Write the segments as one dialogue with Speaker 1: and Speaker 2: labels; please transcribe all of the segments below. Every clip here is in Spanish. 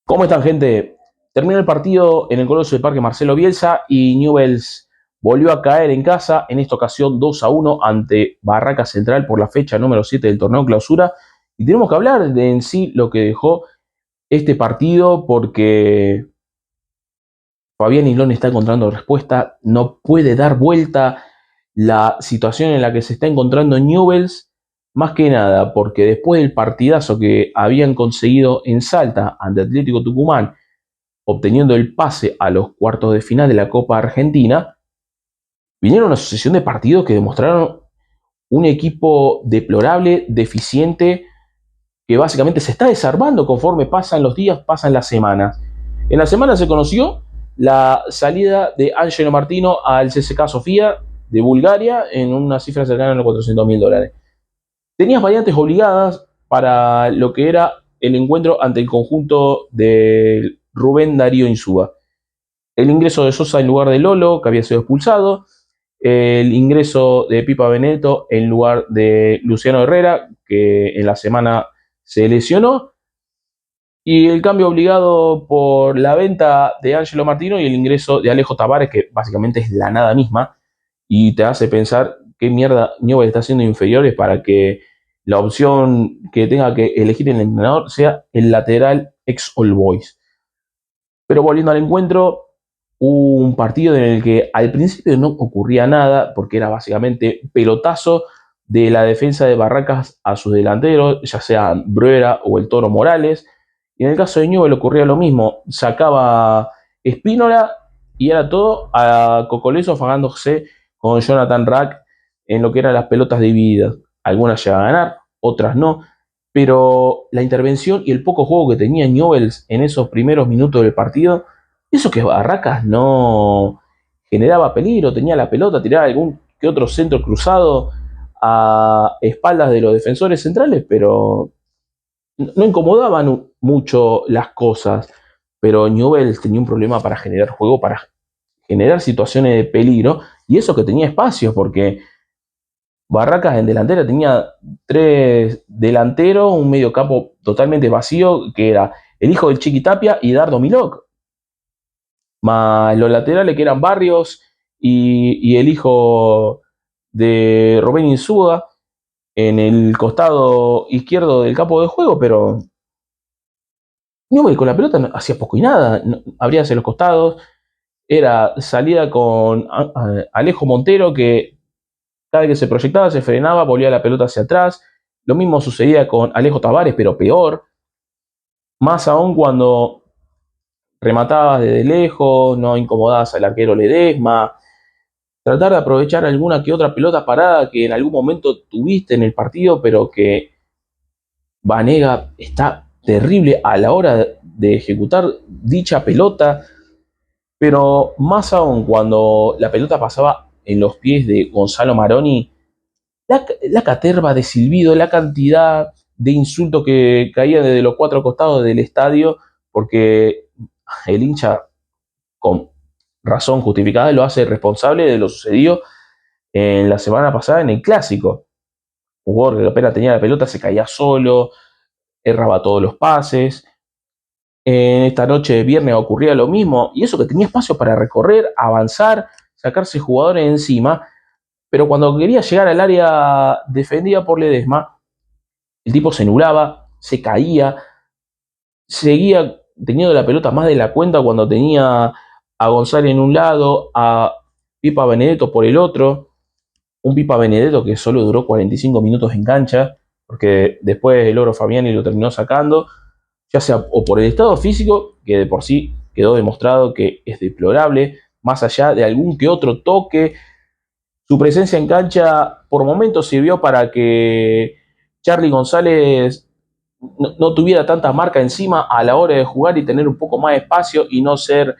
Speaker 1: ¿Cómo están, gente? Terminó el partido en el Coloso del Parque Marcelo Bielsa y Newell's volvió a caer en casa, en esta ocasión 2-1 ante Barracas Central por la fecha número 7 del torneo clausura. Y tenemos que hablar de en sí lo que dejó este partido porque Fabián Hilón está encontrando respuesta, no puede dar vuelta la situación en la que se está encontrando Newell's, más que nada porque después del partidazo que habían conseguido en Salta ante Atlético Tucumán, obteniendo el pase a los cuartos de final de la Copa Argentina, vinieron una sucesión de partidos que demostraron un equipo deplorable, deficiente, que básicamente se está desarmando conforme pasan los días, pasan las semanas. En la semana se conoció la salida de Angelo Martino al CSKA Sofía de Bulgaria en una cifra cercana a los $400.000. Tenías variantes obligadas para lo que era el encuentro ante el conjunto de Rubén Darío Insúa. El ingreso de Sosa en lugar de Lolo, que había sido expulsado. El ingreso de Pipa Benedetto en lugar de Luciano Herrera, que en la semana se lesionó. Y el cambio obligado por la venta de Angelo Martino y el ingreso de Alejo Tavares, que básicamente es la nada misma. Y te hace pensar qué mierda Newell está haciendo inferiores para que la opción que tenga que elegir el entrenador sea el lateral ex All Boys. Pero volviendo al encuentro, un partido en el que al principio no ocurría nada, porque era básicamente pelotazo de la defensa de Barracas a sus delanteros, ya sean Bruera o el Toro Morales. Y en el caso de Newell ocurría lo mismo, sacaba Espínola y era todo a Cocoleso fagándose con Jonathan Rack en lo que eran las pelotas divididas. Algunas llegaban a ganar, otras no, pero la intervención y el poco juego que tenía Newell's en esos primeros minutos del partido, eso que Barracas no generaba peligro, tenía la pelota, tiraba algún que otro centro cruzado a espaldas de los defensores centrales, pero no incomodaban mucho las cosas. Pero Newell's tenía un problema para generar juego, para generar situaciones de peligro, y eso que tenía espacios, porque Barracas en delantera tenía tres delanteros, un medio campo totalmente vacío, que era el hijo del Chiqui Tapia y Dardo Milok, más los laterales que eran Barrios y el hijo de Rubén Insúa en el costado izquierdo del campo de juego, pero Newell con la pelota hacía poco y nada, abría hacia los costados, era salida con Alejo Montero, que cada vez que se proyectaba se frenaba, volvía la pelota hacia atrás. Lo mismo sucedía con Alejo Tavares, pero peor. Más aún cuando rematabas desde lejos, no incomodabas al arquero Ledesma. Tratar de aprovechar alguna que otra pelota parada que en algún momento tuviste en el partido, pero que Vanega está terrible a la hora de ejecutar dicha pelota. Pero más aún cuando la pelota pasaba en los pies de Gonzalo Maroni, la caterva de silbido, la cantidad de insultos que caían desde los cuatro costados del estadio, porque el hincha, con razón justificada, lo hace responsable de lo sucedido en la semana pasada en el Clásico. Un jugador que apenas tenía la pelota se caía solo, erraba todos los pases. En esta noche de viernes ocurría lo mismo, y eso que tenía espacio para recorrer, avanzar, sacarse jugadores encima, pero cuando quería llegar al área defendida por Ledesma, el tipo se nublaba, se caía, seguía teniendo la pelota más de la cuenta cuando tenía a González en un lado, a Pipa Benedetto por el otro. Un Pipa Benedetto que solo duró 45 minutos en cancha, porque después el Oro Fabiani lo terminó sacando, ya sea o por el estado físico, que de por sí quedó demostrado que es deplorable, más allá de algún que otro toque. Su presencia en cancha por momentos sirvió para que Charly González no tuviera tanta marca encima a la hora de jugar y tener un poco más de espacio y no ser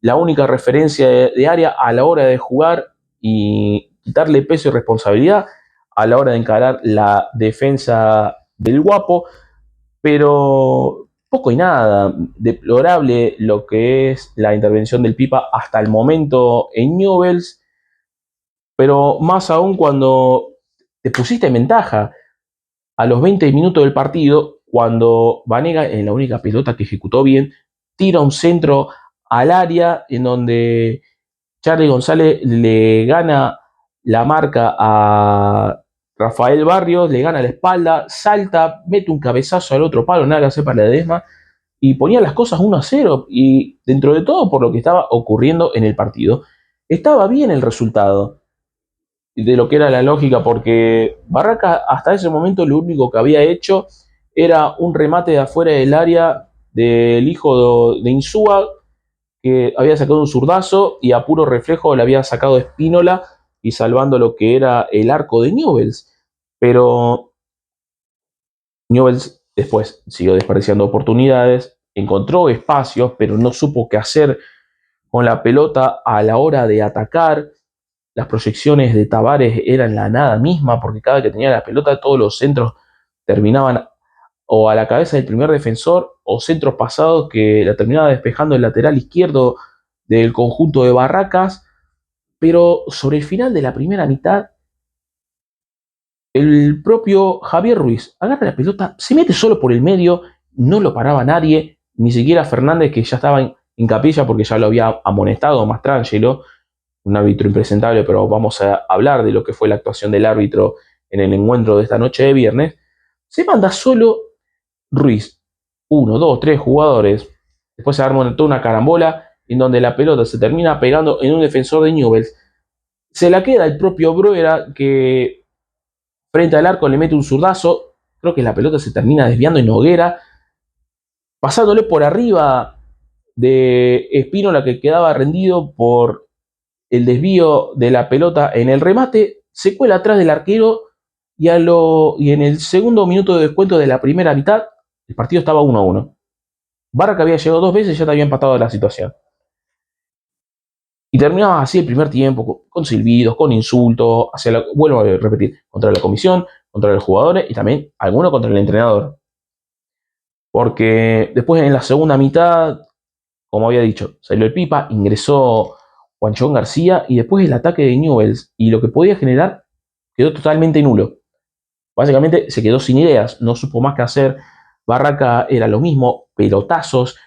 Speaker 1: la única referencia de área a la hora de jugar y quitarle peso y responsabilidad a la hora de encarar la defensa del Guapo. Pero poco y nada, deplorable lo que es la intervención del Pipa hasta el momento en Newell's, pero más aún cuando te pusiste en ventaja a los 20 minutos del partido, cuando Vanega, en la única pelota que ejecutó bien, tira un centro al área en donde Charly González le gana la marca a Rafael Barrios, le gana la espalda, salta, mete un cabezazo al otro palo, nada que hacer para Ledesma, y ponía las cosas 1-0. Y dentro de todo, por lo que estaba ocurriendo en el partido, estaba bien el resultado de lo que era la lógica, porque Barraca hasta ese momento lo único que había hecho era un remate de afuera del área del hijo de Insúa, que había sacado un zurdazo y a puro reflejo le había sacado Espínola y salvando lo que era el arco de Newells. Pero Newells después siguió desperdiciando oportunidades, encontró espacios, pero no supo qué hacer con la pelota a la hora de atacar. Las proyecciones de Tavares eran la nada misma, porque cada vez que tenía la pelota todos los centros terminaban o a la cabeza del primer defensor o centros pasados que la terminaba despejando el lateral izquierdo del conjunto de Barracas. Pero sobre el final de la primera mitad, el propio Javier Ruiz agarra la pelota, se mete solo por el medio, no lo paraba nadie, ni siquiera Fernández, que ya estaba en capilla porque ya lo había amonestado Mastrangelo, un árbitro impresentable, pero vamos a hablar de lo que fue la actuación del árbitro en el encuentro de esta noche de viernes. Se manda solo Ruiz, uno, dos, tres jugadores. Después se arma toda una carambola en donde la pelota se termina pegando en un defensor de Newell's. Se la queda el propio Bruera, que frente al arco le mete un zurdazo. Creo que la pelota se termina desviando en Noguera, pasándole por arriba de Espínola, que quedaba rendido por el desvío de la pelota en el remate. Se cuela atrás del arquero y en el segundo minuto de descuento de la primera mitad, el partido estaba 1-1. Barra, que había llegado dos veces, ya te había empatado la situación. Y terminaba así el primer tiempo, con silbidos, con insultos, vuelvo a repetir, contra la comisión, contra los jugadores y también algunos contra el entrenador. Porque después en la segunda mitad, como había dicho, salió el Pipa, ingresó Juanchón García y después el ataque de Newells y lo que podía generar quedó totalmente nulo. Básicamente se quedó sin ideas, no supo más qué hacer. Barraca era lo mismo, pelotazos,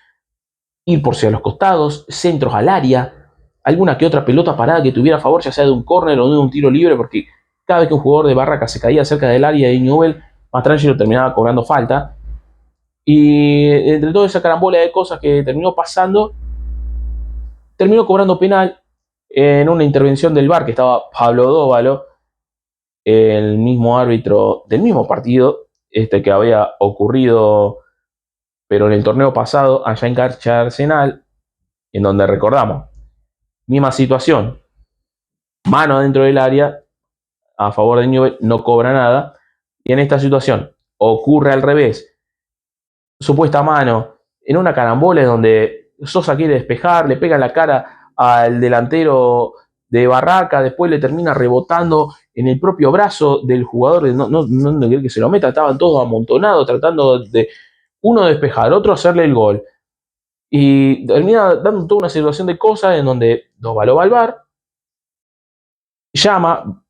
Speaker 1: ir por hacia los costados, centros al área, alguna que otra pelota parada que tuviera a favor, ya sea de un córner o de un tiro libre, porque cada vez que un jugador de Barraca se caía cerca del área de Newell, Mastrangelo terminaba cobrando falta. Y entre toda esa carambola de cosas que terminó pasando, terminó cobrando penal en una intervención del VAR, que estaba Pablo Dóvalo, el mismo árbitro del mismo partido, que había ocurrido, pero en el torneo pasado, allá en Cancha Arsenal, en donde recordamos, misma situación, mano dentro del área, a favor de Newell, no cobra nada, y en esta situación ocurre al revés, supuesta mano, en una carambola donde Sosa quiere despejar, le pega en la cara al delantero de Barraca, después le termina rebotando en el propio brazo del jugador, no quiere que se lo meta, estaban todos amontonados tratando de uno despejar, otro hacerle el gol. Y termina dando toda una situación de cosas en donde Dóvalo va al VAR, llama,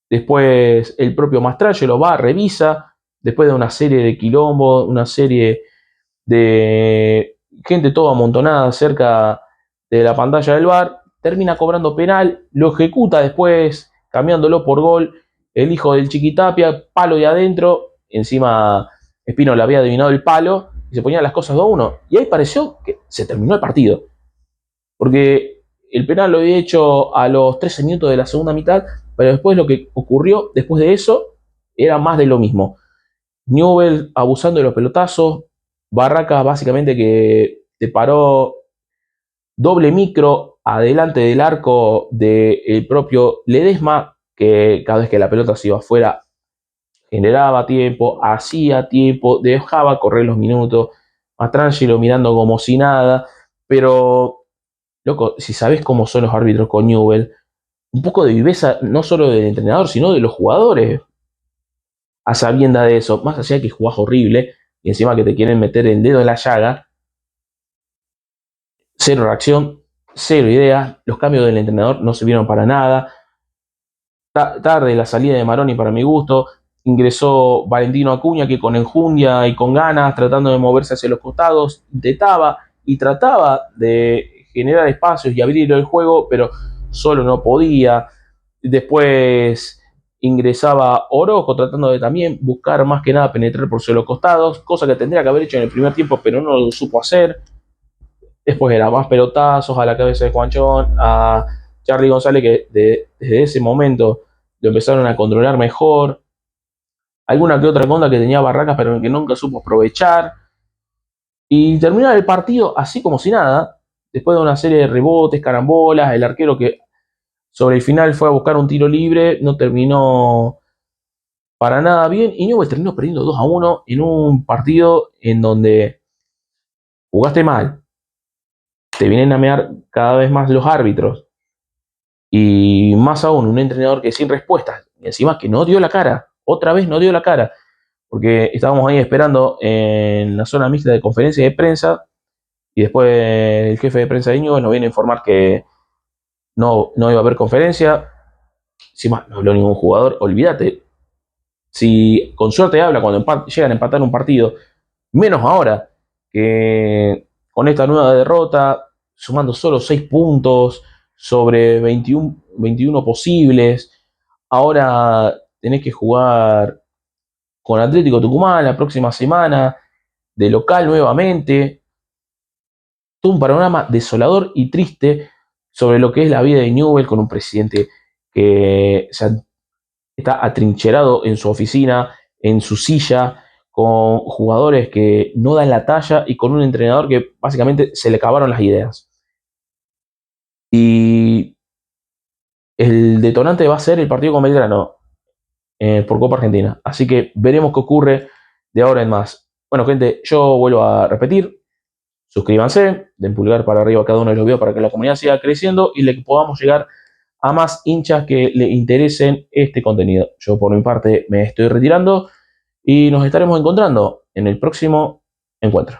Speaker 1: después el propio Mastralla lo va, revisa, después de una serie de quilombos, una serie de gente toda amontonada cerca de la pantalla del VAR, termina cobrando penal, lo ejecuta después cambiándolo por gol el hijo del Chiquitapia, palo de adentro, encima Espino le había adivinado el palo y se ponían las cosas 2-1. Y ahí pareció que se terminó el partido, porque el penal lo había hecho a los 13 minutos de la segunda mitad, pero después lo que ocurrió después de eso era más de lo mismo. Newell abusando de los pelotazos, Barraca básicamente que te paró doble micro adelante del arco del propio Ledesma, que cada vez que la pelota se iba afuera generaba tiempo, hacía tiempo, dejaba correr los minutos, Mastrangelo mirando como si nada, pero loco, si sabes cómo son los árbitros con Newell, un poco de viveza no solo del entrenador, sino de los jugadores, a sabienda de eso, más allá de que jugás horrible y encima que te quieren meter el dedo en la llaga, cero reacción, cero ideas, los cambios del entrenador no sirvieron para nada. Tarde la salida de Maroni para mi gusto, ingresó Valentino Acuña, que con enjundia y con ganas, tratando de moverse hacia los costados, intentaba y trataba de generar espacios y abrir el juego, pero solo no podía. Después ingresaba Orozco tratando de también buscar más que nada penetrar por los costados, cosa que tendría que haber hecho en el primer tiempo, pero no lo supo hacer. Después era más pelotazos a la cabeza de Juanchón, a Charlie González, que desde ese momento lo empezaron a controlar mejor. Alguna que otra conda que tenía Barracas, pero que nunca supo aprovechar. Y terminar el partido así como si nada, después de una serie de rebotes, carambolas, el arquero que sobre el final fue a buscar un tiro libre, no terminó para nada bien, y Newell's terminó perdiendo 2-1 en un partido en donde jugaste mal, te vienen a mear cada vez más los árbitros, y más aún un entrenador que sin respuestas, y encima que no dio la cara, otra vez no dio la cara, porque estábamos ahí esperando en la zona mixta de conferencia de prensa, y después el jefe de prensa de Newell's nos viene a informar que no iba a haber conferencia. Encima no habló ningún jugador, olvídate. Si con suerte habla cuando llegan a empatar un partido, menos ahora, que con esta nueva derrota, sumando solo 6 puntos sobre 21 posibles, ahora tenés que jugar con Atlético Tucumán la próxima semana, de local nuevamente. Todo un panorama desolador y triste sobre lo que es la vida de Newell, con un presidente que está atrincherado en su oficina, en su silla, con jugadores que no dan la talla y con un entrenador que básicamente se le acabaron las ideas. Y el detonante va a ser el partido con Belgrano por Copa Argentina. Así que veremos qué ocurre de ahora en más. Bueno, gente, yo vuelvo a repetir. Suscríbanse, den pulgar para arriba a cada uno de los videos para que la comunidad siga creciendo y le podamos llegar a más hinchas que le interesen este contenido. Yo por mi parte me estoy retirando y nos estaremos encontrando en el próximo encuentro.